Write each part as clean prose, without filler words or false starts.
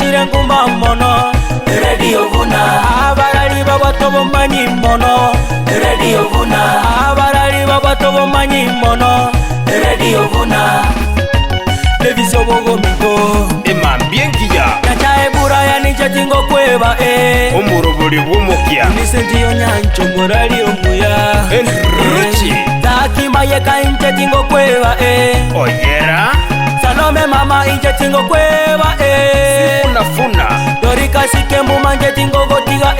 chire ngumba mono Radio Vuna abarali babato bomanyi mono Radio Vuna abarali babato bomanyi mono Radio Vuna Levisio bogo mito Emambien kia Nachae buraya ninja tingo kweba Umuru buri bumukia Nisentiyo nyancho morali omuya Enruchi Taki mayeka inja tingo kweba Oyera Salome mama inja tingo kweba Funa Dorika sikembu manje tingo gotiga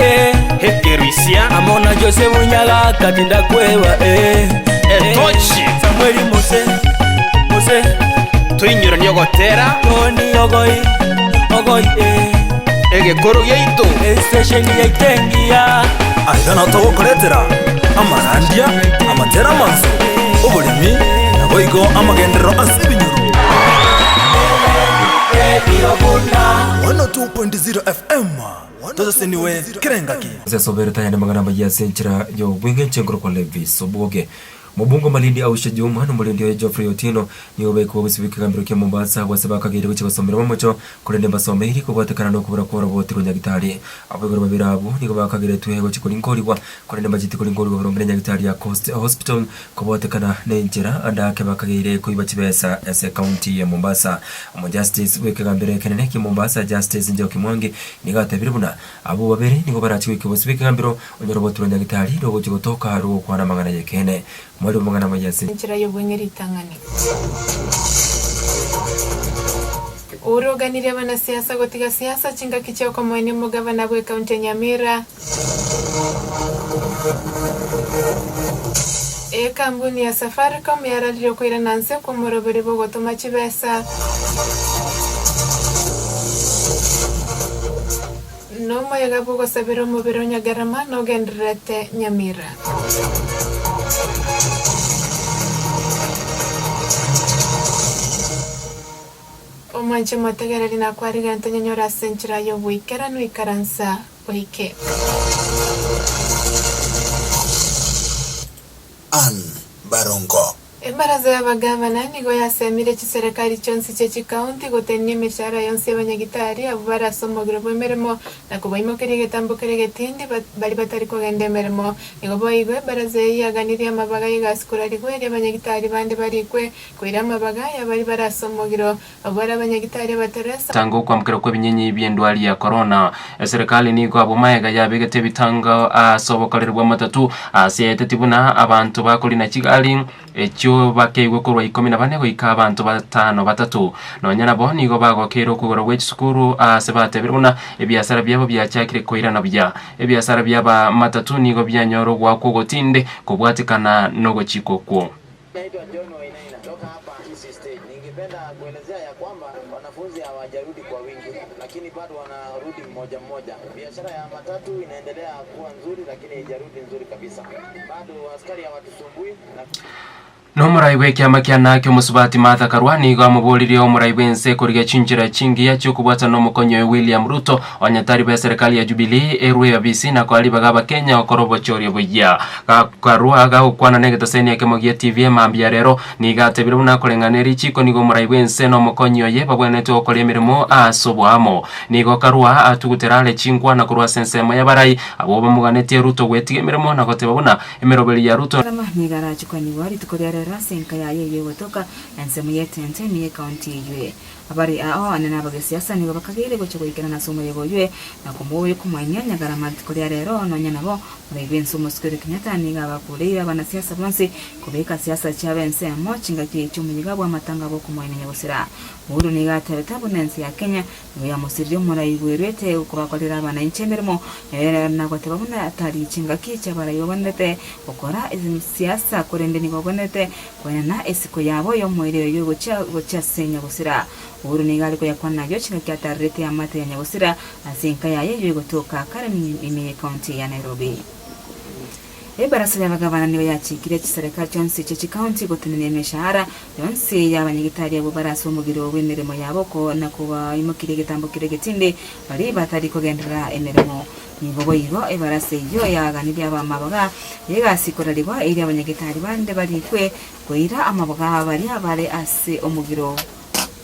Hekeruisia Amona Jose Munyaga katinda kweba Etochi Samueli Mose Tuinyura nyogotera Toni Ogoi Ege koro yeito Station yeitengia Aigana togokoretera amarandia amatera manso obulimi naboigo amagendero asibinyuru Radio Vuna 102.0 FM tozaseniwe kirengaki zesobereta yane magana ya senchira yo winge chengro kwa levi soboge Mubungo Malindi au Shajuma n'umulindi wa Geoffrey Otino niyo beko bisibika kambiro kya Mombasa wasabaka gire cyo basomera muco kurende basome iri ko batekana no kubura ko robotiro nyagitari abagoro babirabu niko bakagire tuheho kikuri ngoriwa kurende bagiti kuri ngoriwa barongere nyagitari ya Coast Hospital ko batekana nenjera andake bakagire ko ibakibesa ese county ya Mombasa mu justice weke kambire kenene ki Mombasa justice nje kimwange nigatabiribuna abo babere niko barachiwike basibika kambiro onyorobotiro nyagitari rogo kigotoka ro kwana magana yekene Mwali umangana majasi Nchira yobwengeri tangani Uroganire banasiasa gotiga siasa chinga kicheo kwa mwene mugavana bwe kaunti Nyamira Kampuni ya Safaricom yararire kwira nanse ku murobere bo gotuma kibesa No mayaga bogo sabero mubero nyagarama no gendrete Nyamira Omanche mategereri na kwariga ntanyanyora senchira yo wikera no ikaransa oike Barongo Baraza y'abagavana nigo yasemire kiserikali cyonsi cye county gotenya imishara yonse y'abanyagitari abo barasomogera bwemeremo nakubayimo kerege tambukerege tindi bali batari ko gende meremo nigo boyigwe baraza yaganiriye amabaga yigasikura rigwe y'abanyagitari bande barikwe kwira amabaga yabari barasomogero abo barabanyagitari bateresa tango kwamkira ko binyenyi byendwali ya corona serikali nigo abo mayaga yabegete bitanga asobokorerwa matatu asiyete tibuna abantu bakolina Kigali ekyo bakegwe ko 14 goika abantu batano batatu nonyana bo nigo bagokero kugora w'ekisukuru asebate biruna ebyasara byabo byacyakire koirana bya ebyasara byaba matatu nigo byanyoro gwa kugotinde kubwatikana nogo chikoko Naitwa John Wainaina toka hapa hii stage. Ningependa kuelezea ya kwamba wanafunzi hawajarudi kwa wingi lakini bado wanarudi mmoja mmoja. Biashara ya matatu inaendelea kuwa nzuri lakini haijarudi nzuri kabisa. Bado askari hawatusumbui na Nomuraiwe kyama kyanake musubati Martha Karwani gamubulire omuraiwe nse kuriga chinjira chingi yacho kubwata no mukonyo William Ruto onyatari ba serikali ya Jubilee erwe abisi na kwali bagaba Kenya okorobo chori boya Karwa ga ukwana negeta seni yake mogia TV mambia rero nigate biruna kolenganeri chiko nigo muraiwe nse no mukonyo ye babweneto okole mirimo asobwamo nigo Karwa atuguterale chingwa na kurwa sensema yabarai abo bamuganete Ruto wetige mirimo na kote babuna emerobeli ya Ruto nigara chikoni wali tukorera rasenka ya yeye gotoka ensemu yetente ni county yue abari ao anena bagesiasa nigo bakagire gocho goikana na somo yego yue na kumuwe kumanya nyagara matikoria rero no nyana bo mrebenso muskere Kenyatta niga bakuleira bana siasa bonse kubeka siasa chabense mo chinga kichumu nyigabwa matanga bo kumanya nyabosira Uru niga tabunensi ya Kenya ya musirio mura igwerete ukubakorera bana inchemeremo na gotebabuna atari chinga kicha bara yobonete ukora izi siasa kurende nigo bonete kwana esiko yabo yo mwere yo gocha senya gusira Uru niga aliko yakwana yo chinga kyatarete amate ya nyabosira asinka yaye yo gotoka karami ime county ya Nairobi Barasa y'abagabana niwe yakikire kiserikali cyonse cyo county gotunene meshahara yonse y'abanyagitari abo baraso mugiro w'emirimo yabo ko nakuba imukire gitambukire gitinde bari batari kugendera emirimo nibo boyiro ebarase yo yaganiriye abamabaga yegasikorarirwa iri abanyagitari bande barikwe goira amabaga bari abare ase omugiro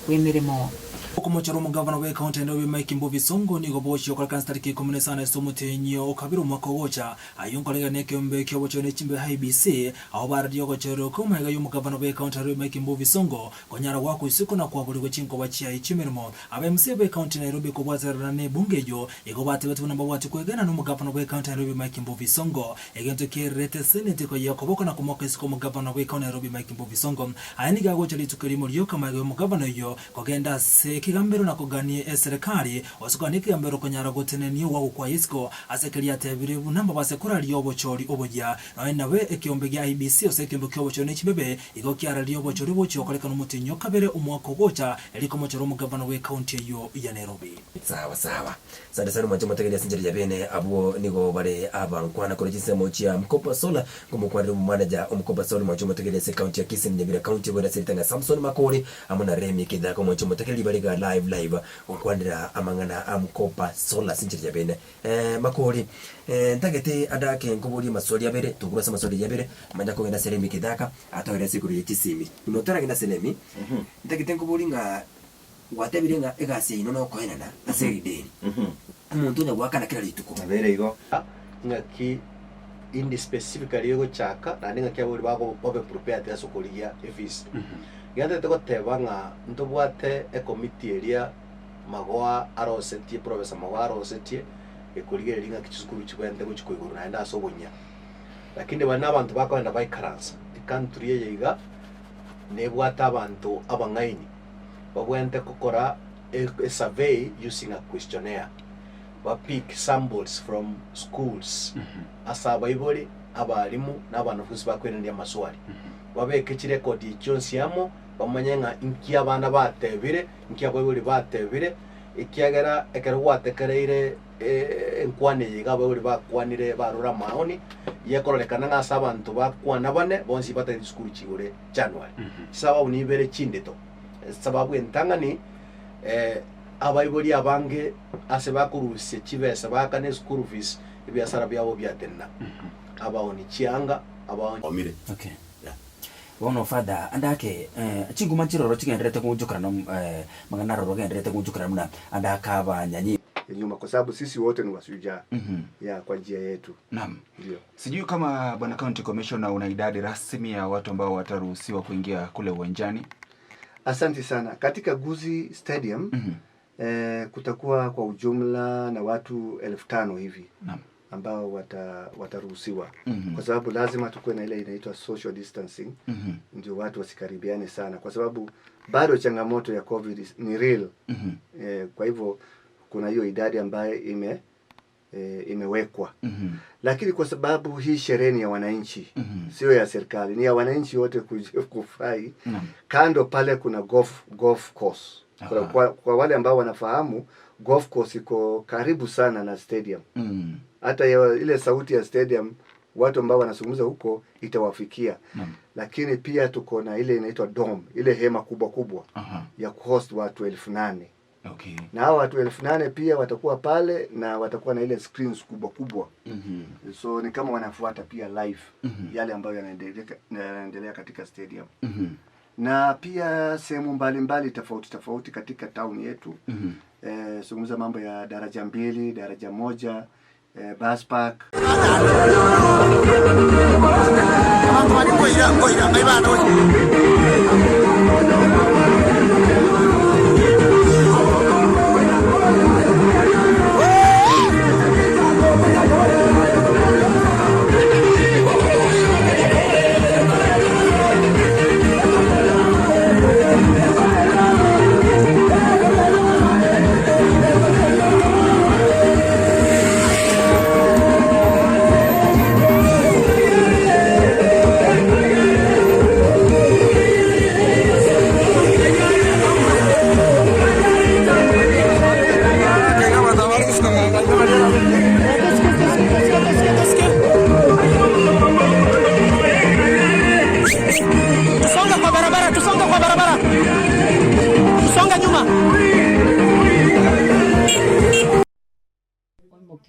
w'emirimo Okomochero mugavana we county Nairobi Mike Mbuvi Songo ni goboshi okalkan stariki komune sana somutenyo okabiro mwako wocha ayonkolega nekembe kyobocho ne chimbe IBC aho baradio gochero komaiga yumugavana we county Nairobi Mike Mbuvi Songo konyara wako isuko na kwabuli gochinko bachiya ichimirimo abemse we county Nairobi kobwazara ne bungejo egobate betu namba wati kwegana n'umugavana we county Nairobi Mike Mbuvi Songo egento kerete senete ko yakoboko na kumoka isuko mugavana we county Nairobi Mike Mbuvi Songo ayaniga gocha litukirimo ryo kamaiga yumugavana yo kogenda se kigambero na kuganie serikali osukani kigambero konyara goteneni wa kwa isiko asekelia tebire bunamba basekura lyobo chori oboja nawe ekiombe gya IBC osekembe kyobo chone chibebe igokiara lyobo chori bochi okoleka n'umutinyo kabere umwako gocha eliko mochoro mugavana we county yo ya Nairobi. Sawa sada sana mwacho mutagelia sinjeri ya bene abo nigo bare abankwana kore chisemo chia mkopa sola ngumukwari manager umkopa sola mwacho mutagelia se county ya Kisii Nyamira county bora sitanga Samson Makori amuna Remi kidako mwacho mutagelia bariga live okwandira amangana amkopa sola sinjeri ya bene Makori ntagete adake ngobori masoli abere tugurasa masoli yabere manja ko ngena Seremi kidaka atawira sikuru ya Kisimi unotara ngena Seremi ntagete ngobori nga watebire nga egasi ino no koenana aseri deni umuntu nya wakana kira lituko abere igo ngaki indi specifically yogo chaka nani ngaki aburi bako obe prepare ya sokoligia efis ngate teko tebanga ntobwate e committee area magwa arosetie professor magwa arosetie ekoligia linga kichukuru chibende kuchikoiguru naenda asobonya lakini bana abantu bakwenda baikaransa country yeiga nebwata abantu abangaini babwente kokora a survey using a questionnaire. Pick samples from schools. Asa baiboli abalimu n'abanafunzi bakwendia maswali. Babeke kirekodi cyonsi yamo bamanyenga inkia bana batebire inkia baiboli batebire ikiagera ekero watekereire enkwane yiga baiboli bakwanire barura maoni yekorolekana nga sabantu bakwana bane bonsi batari school chigure January. Sawa unibere chindeto. Sababu entangani abaiboli abange ase bakuruse chibesa bakane school fees ibiasara byabo byatenna abaoni chianga abaoni omire. Okay wono fada andake chinguma chiroro chigenderete kunjukana no magana roro genderete kunjukana muna andaka abanyanyi nyuma kwa sababu sisi wote ni wasuja ya kwa njia yetu. Naam. Ndio. Sijui kama bwana county commissioner una idadi rasmi ya watu ambao wataruhusiwa kuingia kule uwanjani. Asante sana. Katika Gusii Stadium kutakuwa kwa ujumla na watu 5,000 hivi. Naam. Ambao wataruhusiwa. Kwa sababu lazima tukue na ile inaitwa social distancing. Ndio watu wasikaribiane sana kwa sababu bado changamoto ya COVID ni real. Kwa hivyo kuna hiyo idadi ambayo imewekwa. Lakini kwa sababu hii sherehe ni ya wananchi, sio ya serikali, ni ya wananchi wote kufai. Kando pale kuna golf course. Kwa wale ambao wanafahamu, golf course iko karibu sana na stadium. Hata ile sauti ya stadium watu ambao wanazungumza huko itawafikia. Lakini pia tuko na ile inaitwa dome, ile hema kubwa ya kuhost watu 8,000. Okay. Na hao watu 8,000 pia watakuwa pale na watakuwa na ile screens kubwa. So ni kama wanafuata pia live yale ambayo yanaendelea katika stadium. Na pia sehemu mbalimbali tofauti katika town yetu. Zungumza mambo ya daraja 2, daraja 1, bus park.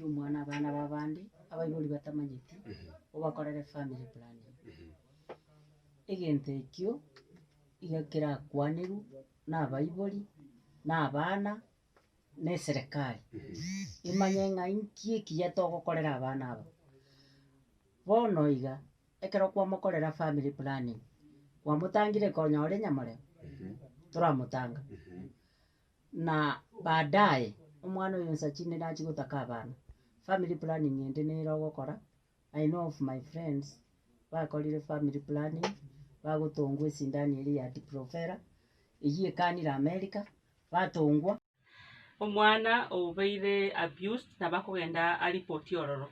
Umwana abana babandi abayiboli batamanyiti obakorere family planning egente ekyo igakira kwaniru na abayiboli n'abana ne serikali imanye ng'ainki kiya togokorera abana aba bono iga ekero kwamokorera family planning kwamutangire konya ore nyamare turamutanga na baadaye umwana uyu nsachine nachi gutaka abana family planning ende nero gukora. I know of my friends bakorire family planning bagutongwe sindani iri ya diprofera igiye kanira America batongwa omwana obeire abused na bakogenda report yororo.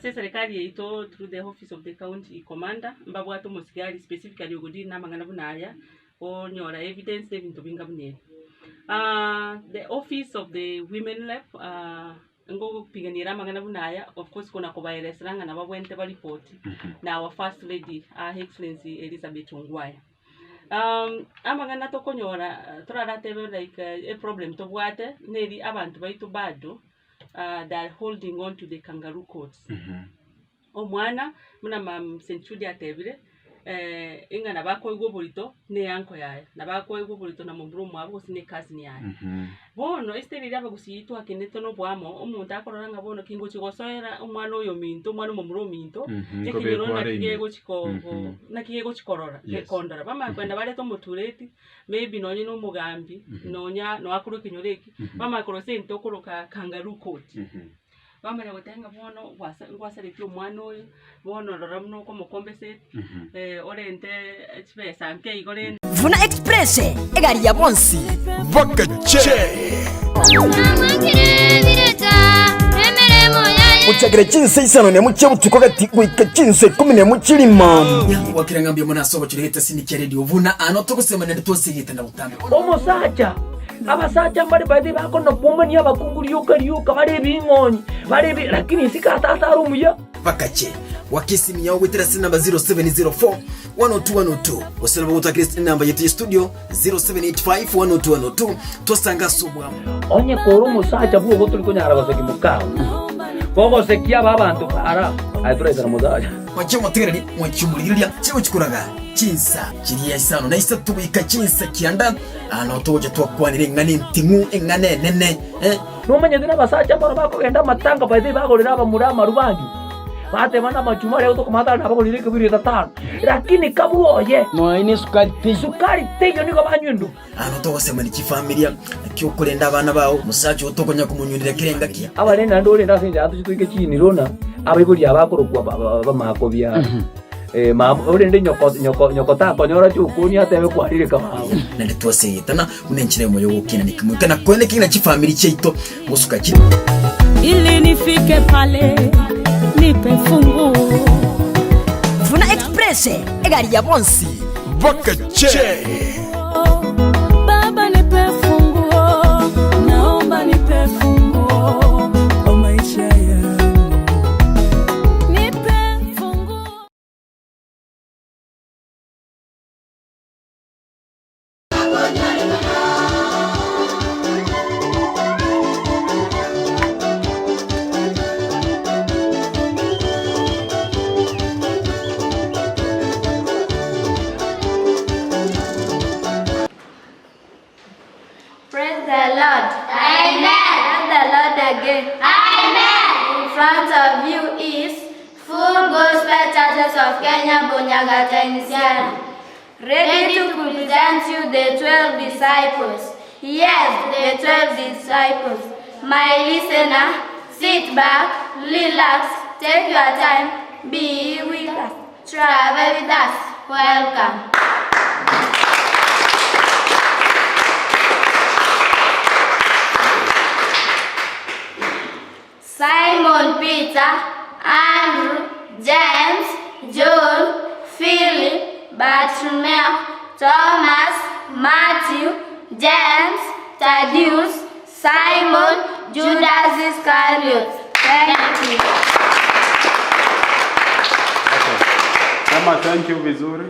Se serikali yeito through the office of the county commander mbabwato musigari specifically ugudi na mangana bunaya onyora evidence ebintu binga bunene. The office of the women rep ngo piganira mangana bunaya of course kuna kubaelesanga na babwente ba report na our first lady her excellency Elizabeth Ongwaya. Amangana tokonyora turaratebe like a problem tobwate neri abantu baitu bado they are holding on to the kangaroo courts. Omwana muna mam Century atebire inga nabako igobulito ne yanko yaye nabako igobulito na mumburu mwabo sine kazi ni yaye bono isteri laba gusiyitu akeneto no bwamo omuntu akororanga bono kingo chigosoera omwana oyo minto omwana mumburu minto ekiriro na kigego chiko na kigego chikorora kekondora bama kwenda bale to mutureti maybe nonye no mugambi nonya no akuru kinyoreki bama korose ntokoroka kangaroo court bamara gotenga bono wasare pyo mwana oyo bono roramno ko mukombese orente chipesa nke igore Vuna Express egari ya bonsi muchagire chinse isano ne muche butuko gati gwika chinse 10 muchirima wakirangambye muna sobo kireheta sinike radio vuna ano tokosema ne tosigita na butambe omusacha abasacha mbali badi bako no pomani abakunguriyuka bari bingonyi bari lakini sikatata rumuya bakache wakisimia witira namba 0704 102 wasela buta Christ namba yetu studio 0785 102 tosanga sobwa onye koro musacha bugo gotuli kunyara baseki mukao bogo sekia babantu para aitureza mudaja wache mutegereri mwachumuriria cyo chikuraga chinsa kiriya isano na isa tubika chinsa kianda ano toje twakwanire ngane ntimu engane nene numanye dina basacha baro bako genda matanga baide bagorera abamurama rubangi bate bana machuma leo tokomata na bagorire kabiri tatano lakini kabuoye no ine sukari teyo niko banyundu ano tokosema ni kifamilia kyo kurenda abana bawo musacha otokonya kumunyurira kirenga ki abarenda ndore ndasinja atuchituike chini rona abaigori abakorokwa bamakobya urende nyoko tako nyora chukuni atebe kwarire kamawe nende twaseyitana unenchire moyo wokina nikimukana kwene kina chifamily cheito musuka kiri ili nifike pale nipe fungu Vuna Express egari ya bonsi Bakache baba nipe fungu naomba nipe fungu o maisha yangu Praise the Lord. Amen. Praise the Lord again. Amen. In front of you is Full Gospel Churches of Kenya, Bonyaga, Tenisiana. Ready to present you the 12 disciples. Yes, the 12 disciples. My listener, sit back, relax, take your time, be with us, travel with us. Welcome. Simon Peter, Andrew, James, John, Philip, Bartholomew, Thomas, Matthew, James, Thaddeus, Simon, Judas Iscariot. Thank you. Sema thank you vizuri.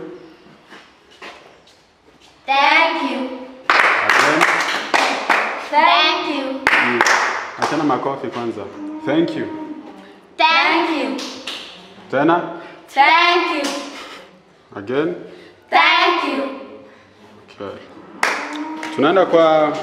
Thank you. Again. Thank you. Achana makofi kwanza. Thank you. Thank you. Tena. Thank you. Again. Thank you. Okay. Tunaenda kwa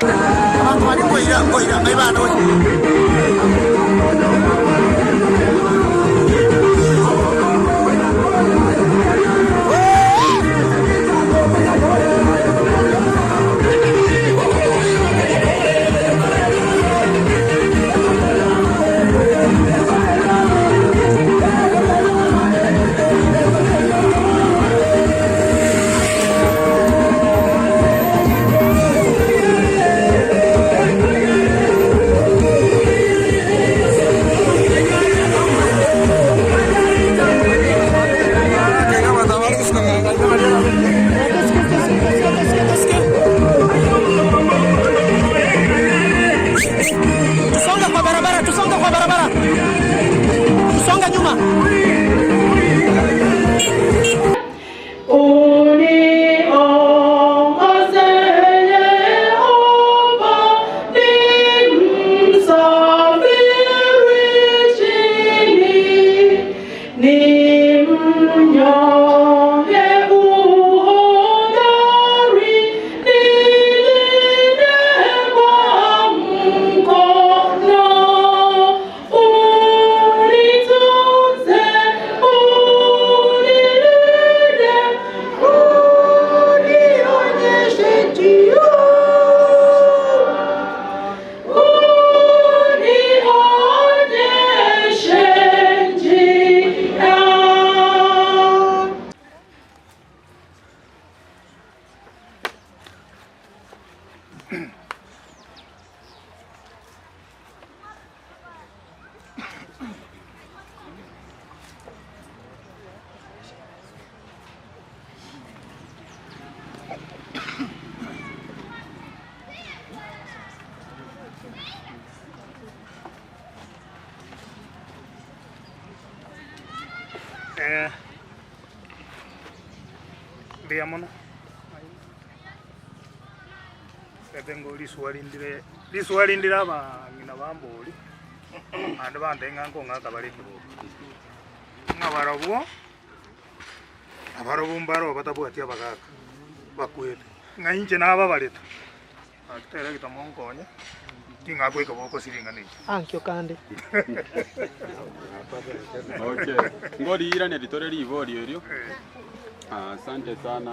ndiamono ebengo liswalindira abangina bamboli ande bandenga nkonga kabalekebo ngabarabwo abarobumbaro batabwati abagaka bakwete ngainje naba baleta atera kitamonkonya tingakweka boko siringanije ankyo kandi okay ngori irane litore livori eryo. Asante sana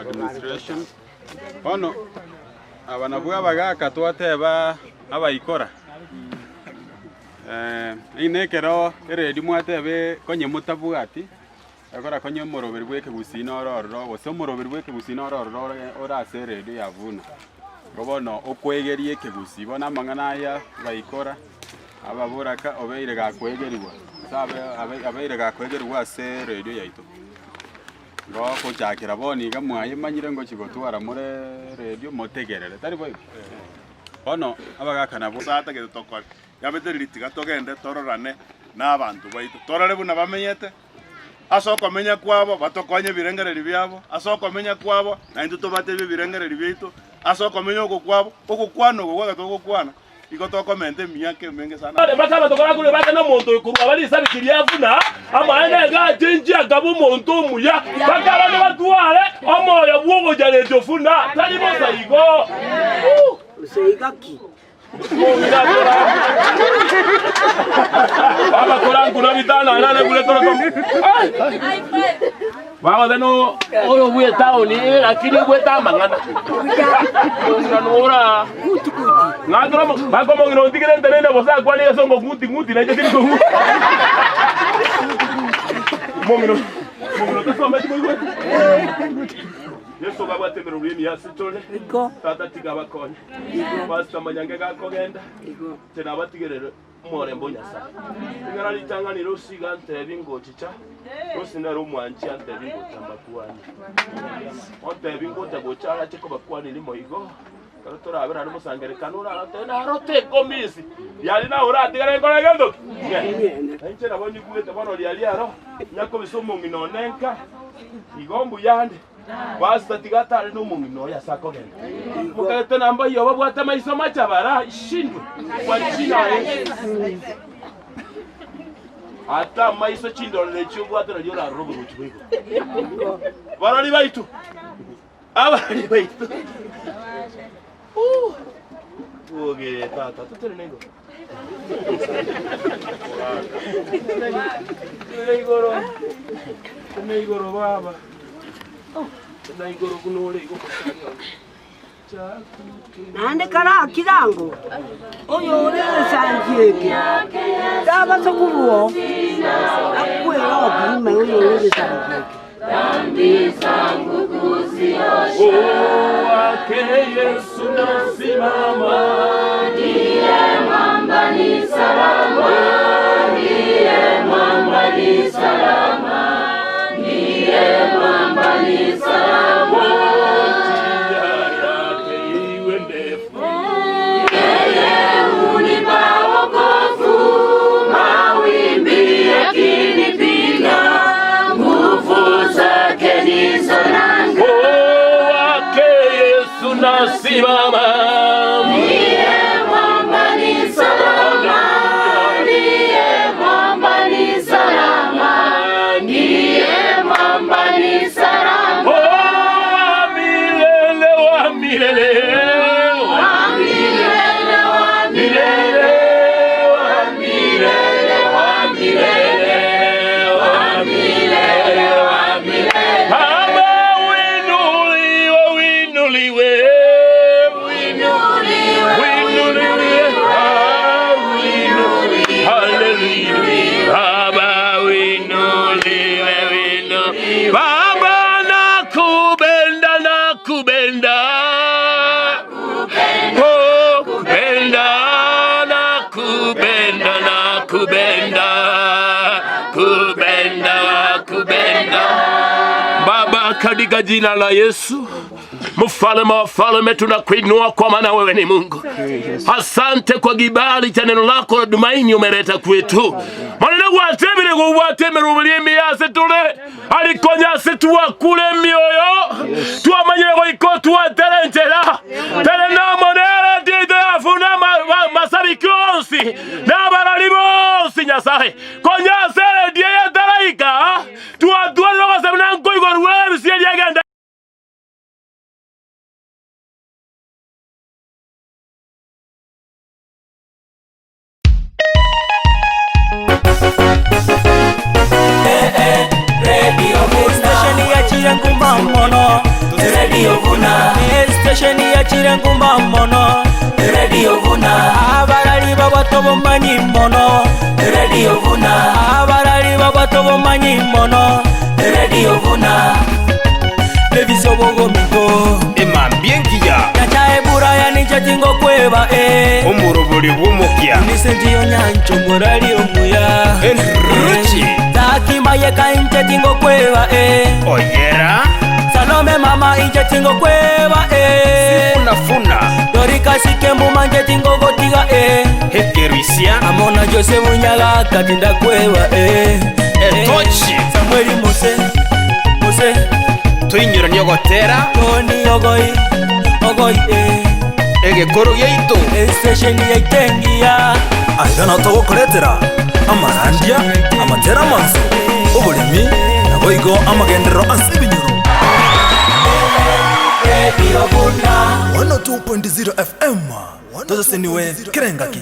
administration. Ono abanabuya abagaka twateba abayikora. Inekero eredi mwatebe konye mutabwati. Akora konye moroberi bweke gusina ororo, wose moroberi bweke gusina ororo ora seredi yavuna. Robono okwegerie kegusi bona mangana ya bayikora ababuraka obeire gakwegeriwa. Sabe abeire gakwegeriwa se radio yaito. Ngo kuchakira boni gamwaye manyire ngo chigotwara mure radio motegerere tari boy. Ono abagaka nabo sata ke tokora. Yabete litiga togende tororane n'abantu baito. Torare buna bamenyete. Asoko menya kwabo batokonye birengere byabo. Asoko menya kwabo na induto batebe birengere byito. Asoko menya okokwabo okokwano gwaga tokokwana. Igotoko mente miyake menge sana. Bakaba tokora kule baka no muntu ikuru abali sabikiriya afuna amana ga jinji agabo muntu muya bakaba ne batware omoyo bwogo jale tofuna tali bosa igo. Useigaki. Baba korangu na bitana nane kule toro. Baba deno oyo bwe taoni lakini bwe tamangana. Nora. Ngadro bako mo ngino tigere ntenene bosa kwani esongo nguti na jetiri ko. Mongino tasoma tiko. Yesu baba temero rimi ya sitole. Tata tigaba konye. Basta manyange ga kogenda. Tena batigerere more mbonya sa. Ngara litanga ni rosiga ntebi ngochicha. Rosina ro mwanchi antebi ngotamba kuani. Ontebi ngota gochara cheko bakwani limo igo. Karotora abera no sangere kanura tena rote komisi. Yali na ora tigere ngora gendo. Enche na boni kulete bono liali aro. Nyako bisomo ngino nenka. Igombu yande. Basta tigata no mungino ya sako genda. Mukate namba yo babwata maiso machabara shindwe. Kwachina ata maiso chindo lecho bwata ryo la robo ruchibigo. Barali baitu. abari baitu oge tata tutere nego Neigoro baba neigoro kunole iko nande kara kirango oyo ore sanjeke daba sokuwo akwera okime oyo ore sanjeke dhambi zangu kuziosha ake Yesu nasimama ndiye mwamba ni salama ndiye mwamba ni salama ndiye mwamba ni salama yeye hunipa wokovu mawimbi yakinipiga nguvu zake ndizo nanga ake Yesu nasimama ndiye mwamba ni salama ndiye mwamba ni salama ndiye mwamba ni salama milele wa milele Baba, katika jina la Yesu, mfalme wa falme, tunakuinua kwa maana wewe ni Mungu. Asante kwa kibali cha neno lako la tumaini umeleta kwetu. Maneno gwatebire gubwatemera ubulimi yase tule alikonya se tuwakule mioyo tuamanyire ko ikotu aterentera tele na monera dide afuna masabikionsi na baralibonsi nyasaye konya sere die yataraika tuadwa logo semna ngoi gorwe si yagenda Radio Vuna station ya Chirengumba mono Radio Vuna abarali babato bomanyi mono Radio Vuna abarali babato bomanyi mono Radio Vuna Leviso bogo mito emambiengiya Nacha ebura ya ninja tingo kweba umuruburi bumukia Nisentiyo nyancho morali omuya Enruchi Taki mayeka inje tingo kweba Oyera Salome mama inje tingo kweba Funa Dorika sikembu manje tingo gotiga Hekeruisia Amona Jose munyaga katinda kweba Etochi Samueli Mose Tuinyura nyogotera Toni ogoi Egekoro yeito Station yaitengia Aigana togokoretera amarandia amatera manso obulimi naboigo amagendero ansibinyuro Radio Vuna 102.0 FM Tose seniwe Kerengaki